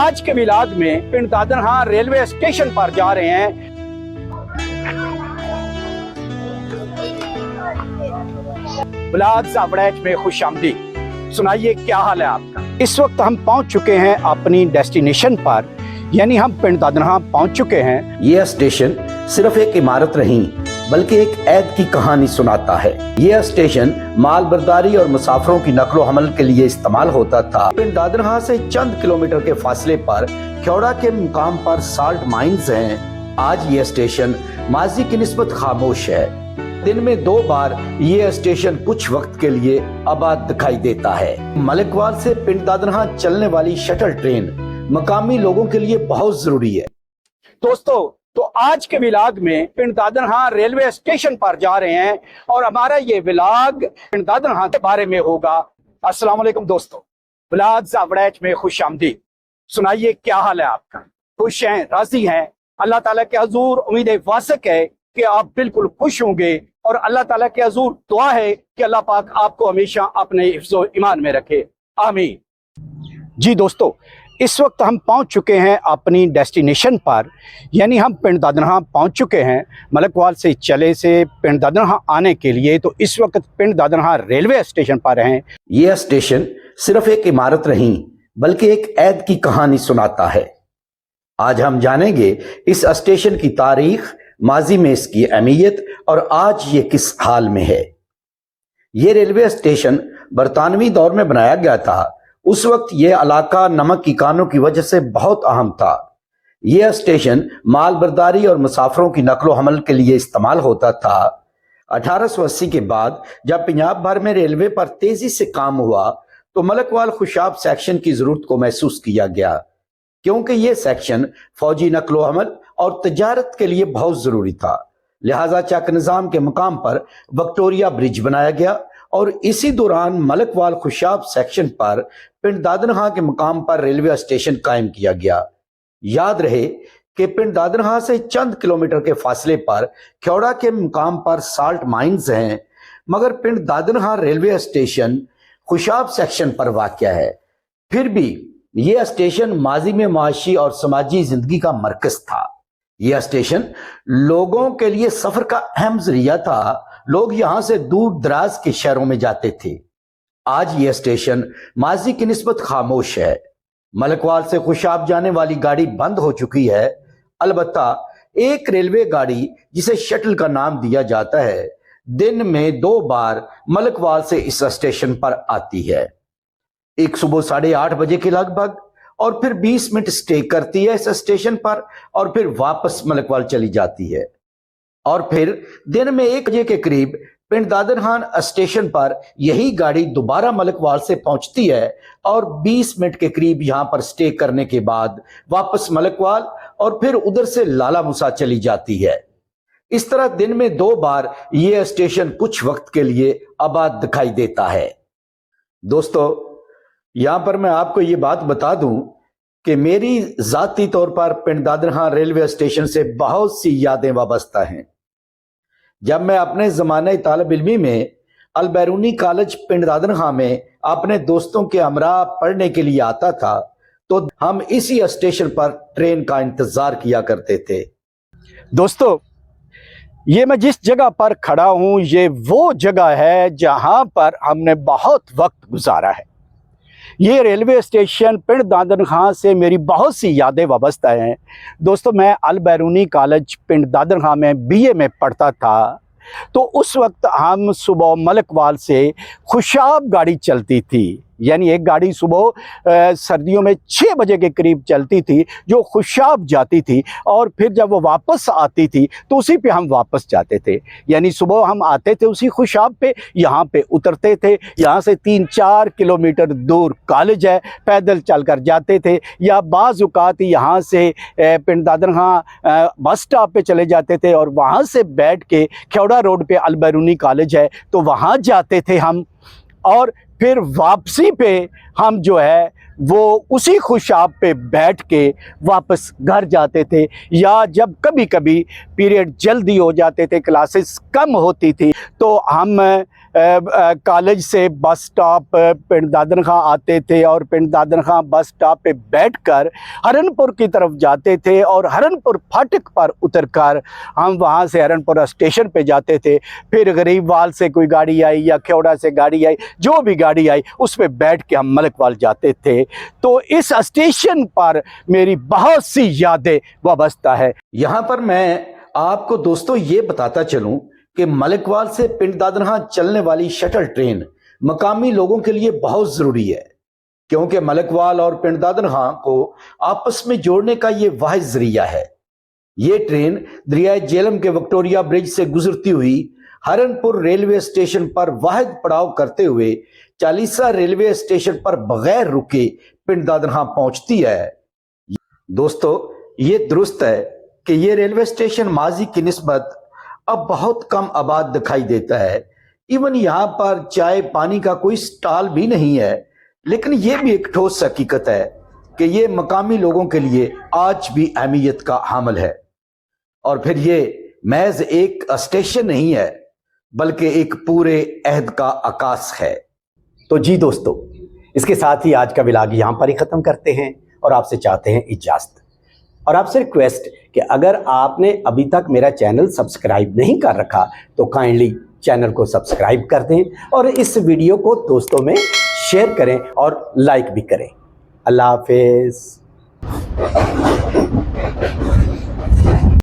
आज के विलाग में पिंड दादनहा रेलवे स्टेशन पर जा रहे हैं। बिलाग सावड़ैच में खुशामदी। सुनाइए क्या हाल है आपका। इस वक्त हम पहुंच चुके हैं अपनी डेस्टिनेशन पर, यानी हम पिंड दादनहा पहुंच चुके हैं। यह स्टेशन सिर्फ एक इमारत नहीं बल्कि एक ऐद की कहानी सुनाता है। यह स्टेशन माल बर्दारी और मुसाफिरों की नकलो हमल के लिए इस्तेमाल होता था। पिंड दादनहा से चंद किलोमीटर के फासले पर ख्योड़ा के मुकाम पर साल्ट माइंस हैं। आज यह स्टेशन माजी की निस्बत खामोश है। दिन में 2 बार यह स्टेशन कुछ वक्त के लिए आबाद दिखाई देता है। मलिकवाल से पिंड दादनहा चलने वाली शटल ट्रेन मकामी लोगों के लिए बहुत जरूरी है। दोस्तों, तो आज के विलाग में पिंड दादनहा रेलवे स्टेशन पर जा रहे हैं और हमारा ये विलाग पिंड दादनहा के बारे में होगा। अस्सलाम वालेकुम दोस्तों, बिलाग सावड़ैच में खुशामदी। सुनाइए क्या हाल है आपका। खुश हैं, राजी हैं? अल्लाह ताला के हजूर उम्मीद वासिक है कि आप बिल्कुल खुश होंगे और अल्लाह ताला के हजूर दुआ है कि अल्लाह पाक आपको हमेशा अपने हिफ्ज़ो ईमान में रखे, आमीन। जी दोस्तों, इस वक्त हम पहुंच चुके हैं अपनी डेस्टिनेशन पर, यानी हम पिंड दादनहा पहुंच चुके हैं। मलिकवाल से चले से पिंड दादनहा आने के लिए तो इस वक्त पिंड दादनहा रेलवे स्टेशन पर हैं। यह स्टेशन सिर्फ एक इमारत नहीं बल्कि एक ऐद की कहानी सुनाता है। आज हम जानेंगे इस स्टेशन की तारीख, माजी में इसकी अहमियत और आज ये किस हाल में है। ये रेलवे स्टेशन बरतानवी दौर में बनाया गया था। उस वक्त यह इलाका नमक की कानों की वजह से बहुत अहम था। यह स्टेशन माल बर्दारी और मुसाफिरों की नकलो हमल के लिए इस्तेमाल होता था। 1880 के बाद जब पंजाब भर में रेलवे पर तेजी से काम हुआ तो मलिकवाल खुशाब सेक्शन की जरूरत को महसूस किया गया, क्योंकि यह सेक्शन फौजी नकलो हमल और तजारत के लिए बहुत जरूरी था। लिहाजा चक निजाम के मुकाम पर विक्टोरिया ब्रिज बनाया गया और इसी दौरान मलिकवाल खुशाब सेक्शन पर पिंड दादनहा के मुकाम पर रेलवे स्टेशन कायम किया गया। याद रहे कि पिंड दादनहा से चंद किलोमीटर के फासले पर ख्योड़ा के मुकाम पर साल्ट माइंस हैं, मगर पिंड दादनहा रेलवे स्टेशन खुशाब सेक्शन पर वाक़या है। फिर भी यह स्टेशन माजी में माशी और समाजी जिंदगी का मरकज था। यह स्टेशन लोगों के लिए सफर का अहम जरिया था। लोग यहां से दूर दराज के शहरों में जाते थे। आज यह स्टेशन माजी की निस्बत खामोश है। मलिकवाल से खुशाब जाने वाली गाड़ी बंद हो चुकी है। अलबत्ता एक रेलवे गाड़ी जिसे शटल का नाम दिया जाता है, दिन में 2 बार मलिकवाल से इस स्टेशन पर आती है। एक सुबह 8:30 बजे के लगभग और फिर 20 मिनट स्टे करती है इस स्टेशन पर और फिर वापस मलिकवाल चली जाती है। और फिर दिन में 1 बजे के करीब पिंड दादनहा स्टेशन पर यही गाड़ी दोबारा मलिकवाल से पहुंचती है और 20 मिनट के करीब यहां पर स्टे करने के बाद वापस मलिकवाल और फिर उधर से लाला मूसा चली जाती है। इस तरह दिन में 2 बार यह स्टेशन कुछ वक्त के लिए आबाद दिखाई देता है। दोस्तों, यहां पर मैं आपको ये बात बता दूं कि मेरी जाती तौर पर पिंड दादनहा रेलवे स्टेशन से बहुत सी यादें वाबस्ता हैं। जब मैं अपने ज़माने तालिब इल्मी में अल बैरूनी कॉलेज पिंड दादनहा में अपने दोस्तों के हमरा पढ़ने के लिए आता था तो हम इसी स्टेशन पर ट्रेन का इंतजार किया करते थे। दोस्तों, ये मैं जिस जगह पर खड़ा हूं ये वो जगह है जहां पर हमने बहुत वक्त गुजारा है। ये रेलवे स्टेशन पिंड दादनहा से मेरी बहुत सी यादें वाबस्ता हैं। दोस्तों, मैं अल बैरूनी कॉलेज पिंड दादनहा में BA में पढ़ता था तो उस वक्त हम सुबह मलिकवाल से खुशाब गाड़ी चलती थी, यानी एक गाड़ी सुबह सर्दियों में 6 बजे के करीब चलती थी जो खुशाब जाती थी और फिर जब वो वापस आती थी तो उसी पे हम वापस जाते थे। यानी सुबह हम आते थे उसी खुशाब पे, यहाँ पे उतरते थे। यहाँ से 3-4 किलोमीटर दूर कॉलेज है, पैदल चलकर जाते थे या बाज़ औक़ात यहाँ से पिंड दादनहा बस स्टॉप पे चले जाते थे और वहाँ से बैठ के ख्योड़ा रोड पे अल बैरूनी कॉलेज है तो वहाँ जाते थे हम। और फिर वापसी पे हम जो है वो उसी खुशाब पे बैठ के वापस घर जाते थे, या जब कभी कभी पीरियड जल्दी हो जाते थे, क्लासेस कम होती थी तो हम कॉलेज से बस स्टॉप पिंड दादन खां आते थे और पिंड दादन खां बस स्टॉप पे बैठकर हरनपुर की तरफ जाते थे और हरनपुर फाटक पर उतरकर हम वहाँ से हरनपुर स्टेशन पे जाते थे। फिर गरीबवाल से कोई गाड़ी आई या खेवड़ा से गाड़ी आई, जो भी गाड़ी आई उस पर बैठ के हम मलिकवाल जाते थे। तो इस स्टेशन पर मेरी बहुत सी यादें वाबस्ता है। यहाँ पर मैं आपको दोस्तों ये बताता चलूं कि मलिकवाल से पिंड दादन खां चलने वाली शटल ट्रेन मकामी लोगों के लिए बहुत जरूरी है, क्योंकि मलिकवाल और पिंड दादन खां को आपस में जोड़ने का ये वाहिद जरिया है। ये ट्रेन दरियाए जेहलम के विक्टोरिया ब्रिज से गुजरती हुई हरनपुर रेलवे स्टेशन पर वाहिद पड़ाव करते हुए चालीसा रेलवे स्टेशन पर बगैर रुके पिंड दादन खां पहुंचती है। दोस्तों, ये दुरुस्त है कि ये रेलवे स्टेशन माजी की निस्बत अब बहुत कम आबाद दिखाई देता है। इवन यहाँ पर चाय पानी का कोई स्टॉल भी नहीं है, लेकिन ये भी एक ठोस हकीकत है कि ये मकामी लोगों के लिए आज भी अहमियत का हामिल है। और फिर ये महज एक स्टेशन नहीं है, बल्कि एक पूरे अहद का आकाश है। तो जी दोस्तों, इसके साथ ही आज का व्लॉग यहाँ पर ही ख़त्म करते हैं और आपसे चाहते हैं इजाज़त। और आपसे रिक्वेस्ट कि अगर आपने अभी तक मेरा चैनल सब्सक्राइब नहीं कर रखा तो काइंडली चैनल को सब्सक्राइब कर दें और इस वीडियो को दोस्तों में शेयर करें और लाइक भी करें। अल्लाह हाफिज़।